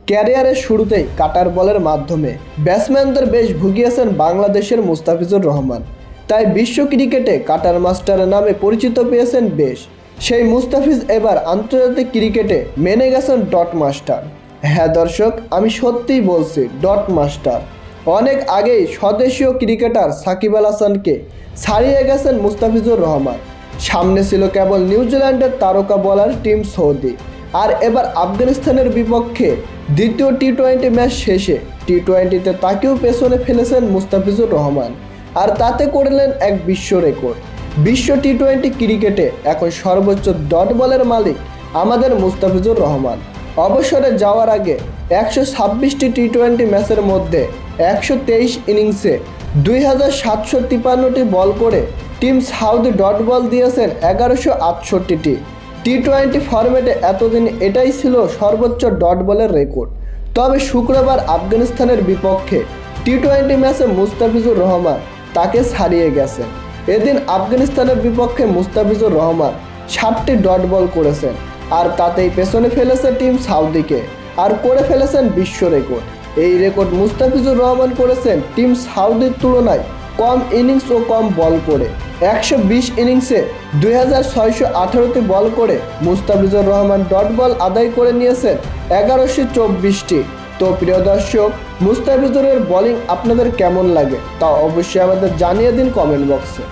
ক্যারিয়ারের শুরুতেই কাটার বলের মাধ্যমে ব্যাটসম্যানদের বেশ ভুগিয়েছেন বাংলাদেশের মুস্তাফিজুর রহমান। তাই বিশ্ব ক্রিকেটে কাটার মাস্টারের নামে পরিচিত পেয়েছেন বেশ। সেই মুস্তাফিজ এবার আন্তর্জাতিক ক্রিকেটে মেনে গেছেন ডট মাস্টার। হ্যাঁ দর্শক, আমি সত্যিই বলছি ডট মাস্টার। অনেক আগেই স্বদেশীয় ক্রিকেটার সাকিব আল হাসানকে ছাড়িয়ে গেছেন মুস্তাফিজুর রহমান। সামনে ছিল কেবল নিউজিল্যান্ডের তারকা বোলার টিম সৌদি। আর এবার আফগানিস্তানের বিপক্ষে দ্বিতীয় টি-20 ম্যাচ শেষে টি-20তে তাকেও পেছনে ফেলেছেন মুস্তাফিজুর রহমান। আর তাতে করলেন এক বিশ্ব রেকর্ড। বিশ্ব টি-20 ক্রিকেটে এখন সর্বোচ্চ ডট বলের মালিক আমাদের মুস্তাফিজুর রহমান। অবসরে যাওয়ার আগে 126টি টি-20 ম্যাচের মধ্যে 123 ইনিংসে 2753টি বল করে টিম সাউদি ডট বল দিয়েছেন 1168টি। টি-20 ফরম্যাটে এতদিন এটাই ছিল সর্বোচ্চ ডট বলের রেকর্ড। তবে শুক্রবার আফগানিস্তানের বিপক্ষে টি-20 ম্যাচে মুস্তাফিজুর রহমান তাকে ছাড়িয়ে গেছেন। এদিন আফগানিস্তানের বিপক্ষে মুস্তাফিজুর রহমান 7টি ডট বল করেছেন। আর তাতেই পেছনে ফেলেছে টিম সাউদিকে আর করে ফেলেছেন বিশ্ব রেকর্ড। এই রেকর্ড মুস্তাফিজুর রহমান করেছেন টিম সাউদির তুলনায় কম ইনিংস ও কম বল করে। 120 ইনিংসে 2618টি বল করে মুস্তাফিজুর রহমান ডট বল আদায় করে নিয়েছেন 1124টি। তো প্রিয় দর্শক, মুস্তাফিজুরের বোলিং আপনাদের কেমন লাগে তা অবশ্যই আমাদের জানিয়ে দিন কমেন্ট বক্সে।